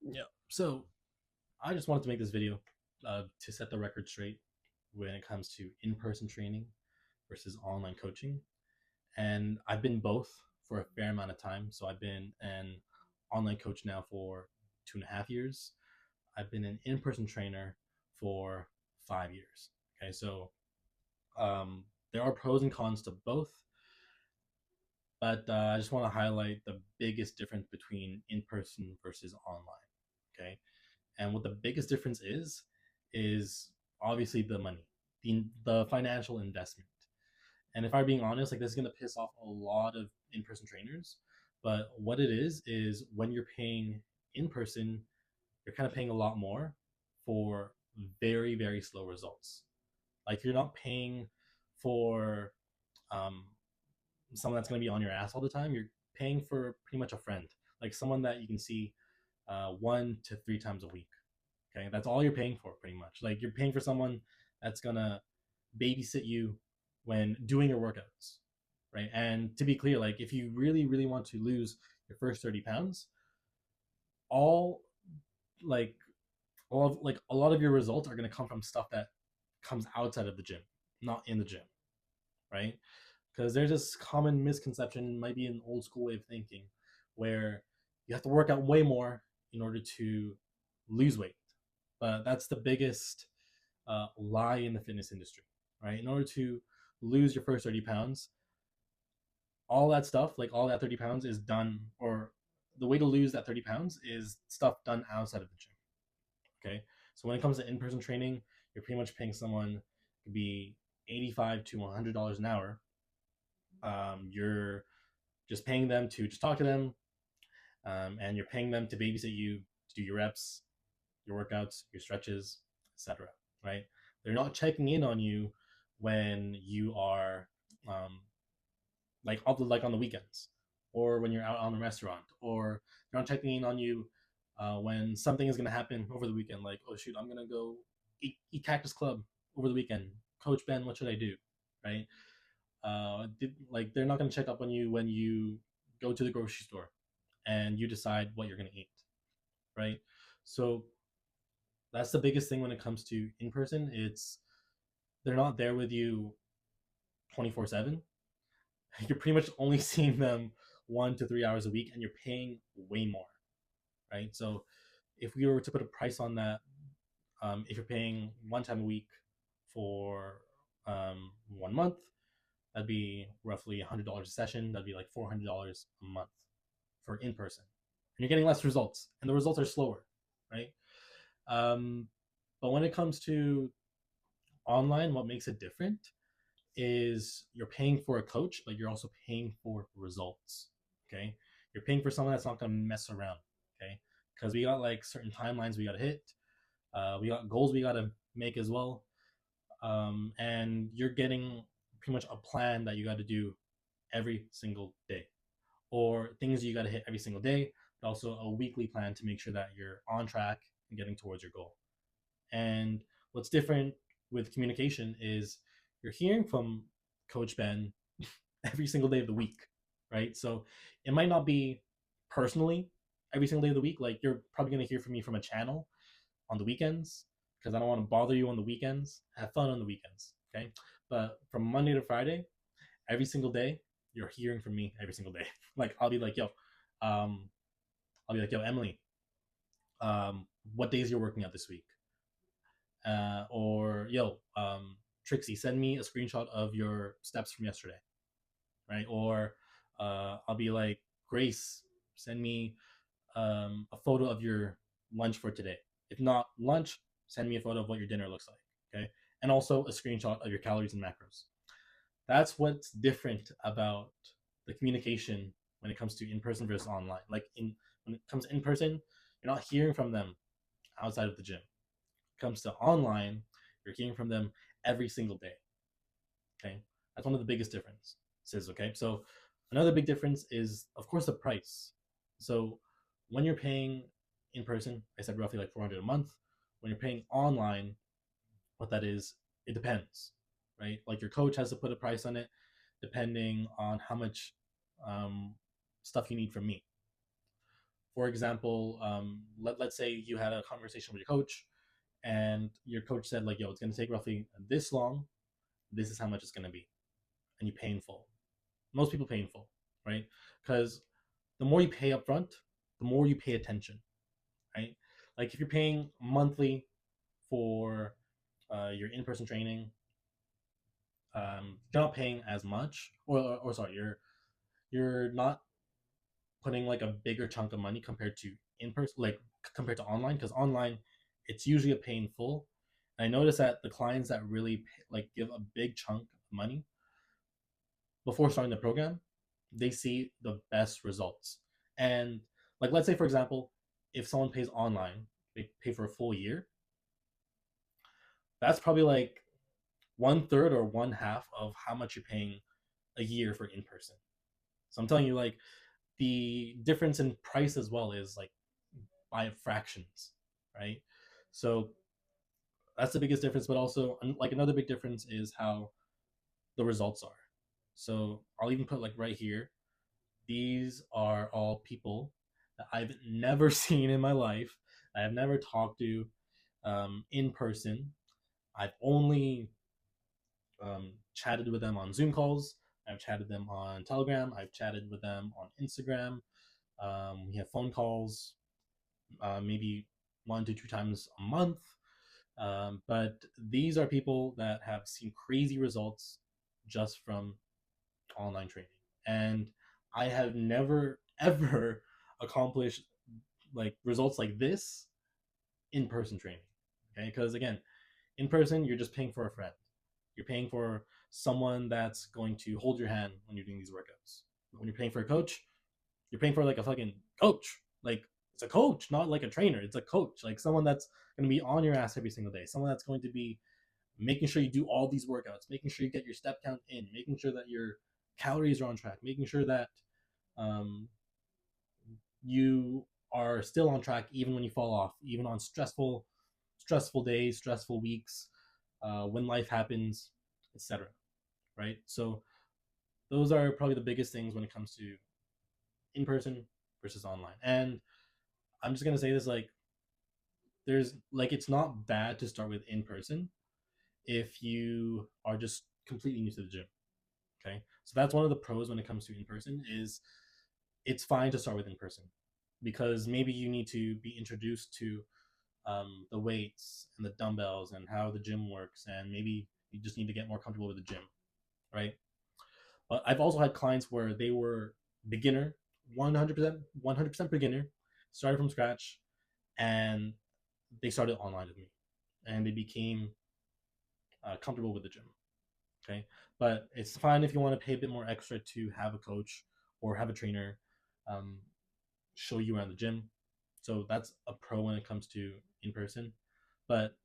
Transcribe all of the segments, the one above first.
Yeah. So I just wanted to make this video to set the record straight when it comes to in-person training versus online coaching. And I've been both for a fair amount of time. So I've been an online coach now for 2.5 years. I've been an in-person trainer for 5 years. Okay, so um, there are pros and cons to both, but I just want to highlight the biggest difference between in-person versus online. Okay, and what the biggest difference is obviously the money, the financial investment. And if I'm being honest, like this is gonna piss off a lot of in-person trainers, but what it is when you're paying in person, you're kind of paying a lot more for very very slow results. Like you're not paying for um, someone that's gonna be on your ass all the time. You're paying for pretty much a friend, like someone that you can see 1 to 3 times a week. Okay, that's all you're paying for, pretty much. Like you're paying for someone that's gonna babysit you when doing your workouts, right? And to be clear, like if you really, really want to lose your first 30 pounds, all like all of like a lot of your results are gonna come from stuff that comes outside of the gym, not in the gym, right? Because there's this common misconception, might be an old school way of thinking, where you have to work out way more in order to lose weight. But that's the biggest lie in the fitness industry, right? In order to lose your first 30 pounds, all that stuff, like all that 30 pounds is done, or the way to lose that 30 pounds is stuff done outside of the gym. Okay. So when it comes to in person training, you're pretty much paying someone, it could be 85 to $100 an hour. You're just paying them to just talk to them, and you're paying them to babysit you, to do your reps, your workouts, your stretches, etc. Right? They're not checking in on you when you are um, like on the weekends, or when you're out on the restaurant, or they're not checking in on you when something is going to happen over the weekend. Like, oh shoot, I'm going to go eat Cactus Club over the weekend. Coach Ben, what should I do? Right? Like they're not going to check up on you when you go to the grocery store and you decide what you're going to eat. Right? So that's the biggest thing when it comes to in person. It's they're not there with you 24/7. You're pretty much only seeing them 1 to 3 hours a week, and you're paying way more, right? So if we were to put a price on that, if you're paying one time a week for 1 month, that'd be roughly $100 a session. That'd be like $400 a month for in person, and you're getting less results, and the results are slower, right? Um, but when it comes to online, what makes it different is you're paying for a coach, but you're also paying for results. Okay. You're paying for someone that's not going to mess around. Okay. Because we got like certain timelines we got to hit. We got goals we got to make as well. And you're getting pretty much a plan that you got to do every single day, or things you got to hit every single day, but also a weekly plan to make sure that you're on track and getting towards your goal. And what's different with communication is you're hearing from Coach Ben every single day of the week, right? So it might not be personally every single day of the week. Like you're probably going to hear from me from a channel on the weekends because I don't want to bother you on the weekends. Have fun on the weekends, okay? But from Monday to Friday, every single day, you're hearing from me every single day. Like I'll be like, um, yo, Emily, what days you're working out this week? Or Trixie, send me a screenshot of your steps from yesterday, right? Or I'll be like, Grace, send me a photo of your lunch for today. If not lunch, send me a photo of what your dinner looks like, okay? And also a screenshot of your calories and macros. That's what's different about the communication when it comes to in person versus online. Like when it comes in person, you're not hearing from them outside of the gym. When it comes to online, you're hearing from them every single day. Okay, that's one of the biggest differences. Okay, so another big difference is, of course, the price. So when you're paying in person, I said roughly like 400 a month. When you're paying online, what that is, it depends, right? Like your coach has to put a price on it, depending on how much um, stuff you need from me. For example, let's say you had a conversation with your coach, and your coach said like, "Yo, it's gonna take roughly this long. This is how much it's gonna be," and you pay in full. Most people pay in full, right? Because the more you pay up front, the more you pay attention, right? Like if you're paying monthly for your in-person training, you're not paying as much, or sorry, you're not putting like a bigger chunk of money compared to in person, like compared to online, because online it's usually a pay in full. And I notice that the clients that really pay, like give a big chunk of money before starting the program, they see the best results. And like let's say for example, if someone pays online, they pay for a full year. That's probably like one third or one half of how much you're paying a year for in person. So I'm telling you, like the difference in price as well is like by fractions, right? So that's the biggest difference. But also, like another big difference is how the results are. So I'll even put like right here. These are all people that I've never seen in my life. I have never talked to in person. I've only chatted with them on Zoom calls. I've chatted them on Telegram. I've chatted with them on Instagram. We have phone calls, maybe 1 to 2 times a month. But these are people that have seen crazy results just from online training. And I have never, ever accomplished like results like this in person training. Okay. Because again, in person, you're just paying for a friend. You're paying for someone that's going to hold your hand when you're doing these workouts. When you're paying for a coach, you're paying for like a fucking coach. Like it's a coach, not like a trainer. It's a coach, like someone that's going to be on your ass every single day. Someone that's going to be making sure you do all these workouts, making sure you get your step count in, making sure that your calories are on track, making sure that um, you are still on track even when you fall off, even on stressful days, stressful weeks, when life happens, etc. Right? So those are probably the biggest things when it comes to in person versus online. And I'm just gonna say this like there's like it's not bad to start with in person if you are just completely new to the gym. Okay, so that's one of the pros when it comes to in person is it's fine to start with in person because maybe you need to be introduced to the weights and the dumbbells and how the gym works, and maybe you just need to get more comfortable with the gym, right? But I've also had clients where they were beginner, 100% beginner, started from scratch, and they started online with me, and they became comfortable with the gym. Okay, but it's fine if you want to pay a bit more extra to have a coach or have a trainer um, show you around the gym. So that's a pro when it comes to in person. But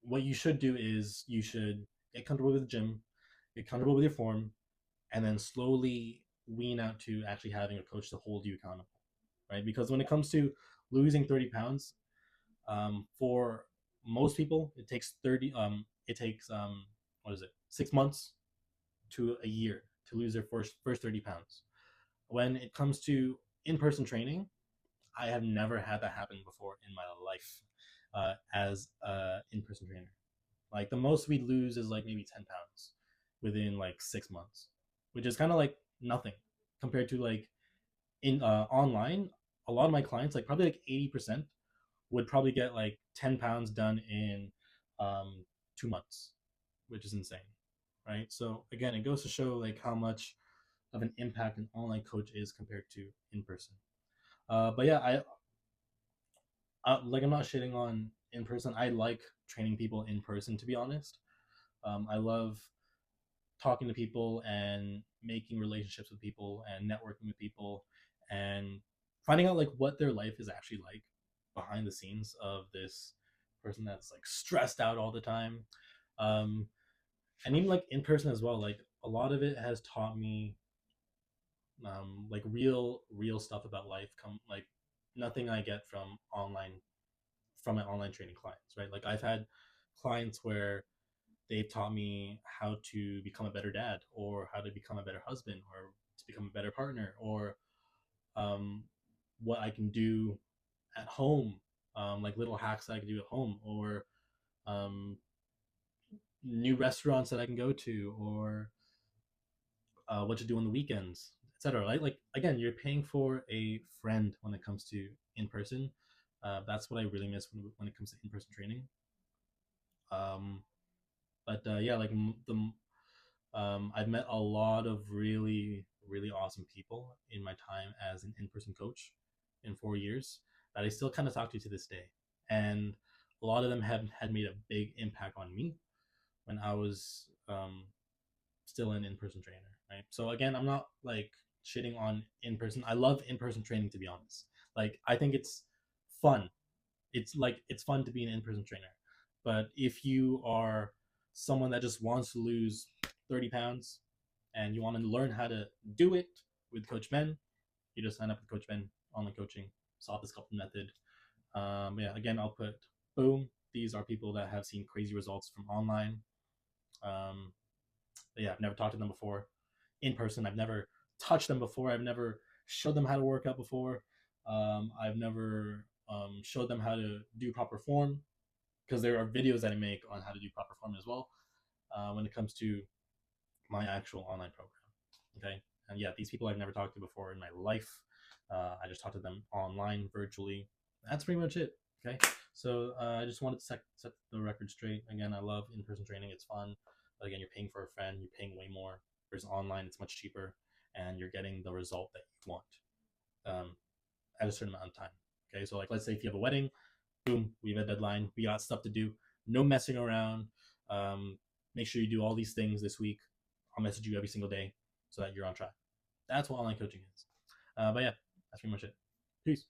what you should do is you should get comfortable with the gym, get comfortable with your form, and then slowly wean out to actually having a coach to hold you accountable, right? Because when it comes to losing 30 pounds, for most people, it takes 30. It takes what is it? 6 months to a year to lose their first 30 pounds. When it comes to in-person training, I have never had that happen before in my life as a in-person trainer. Like the most we lose is like maybe 10 pounds within like 6 months, which is kind of like nothing compared to like in online. A lot of my clients, like probably like 80%, would probably get like 10 pounds done in 2 months, which is insane, right? So again, it goes to show like how much of an impact an online coach is compared to in person. But yeah, like I'm not shitting on in person. I like training people in person, to be honest. I love talking to people and making relationships with people and networking with people and finding out like what their life is actually like behind the scenes of this person that's like stressed out all the time. Um, and even like in person as well, like a lot of it has taught me like real stuff about life come like nothing I get from my online training clients, right? Like I've had clients where they've taught me how to become a better dad or how to become a better husband or to become a better partner or um, what I can do at home, like little hacks that I can do at home, or um, new restaurants that I can go to, or what to do on the weekends, etc. Like again, you're paying for a friend when it comes to in person. That's what I really miss when it comes to in person training. Um, but yeah, like I've met a lot of really awesome people in my time as an in person coach in 4 years that I still kind of talk to this day, and a lot of them have had made a big impact on me when I was still an in person trainer, right? So again, I'm not like shitting on in person. I love in person training, to be honest. Like I think it's fun. It's fun to be an in person trainer. But if you are someone that just wants to lose 30 pounds and you want to learn how to do it with Coach Ben, you just sign up with Coach Ben online coaching, soft sculpting method. Yeah, again, I'll put boom. These are people that have seen crazy results from online. Um, but yeah, I've never talked to them before in person. I've never touched them before. I've never showed them how to work out before. I've never showed them how to do proper form, because there are videos that I make on how to do proper form as well when it comes to my actual online program. Okay. And yeah, these people I've never talked to before in my life. I just talked to them online, virtually. That's pretty much it. Okay. So I just wanted to set the record straight. Again, I love in person training, it's fun. But again, you're paying for a friend, you're paying way more. Whereas online, it's much cheaper, and you're getting the result that you want um, at a certain amount of time. Okay. So, like, let's say if you have a wedding, boom, we have a deadline, we got stuff to do, no messing around. Make sure you do all these things this week. I'll message you every single day so that you're on track. That's what online coaching is. But yeah, that's pretty much it. Peace.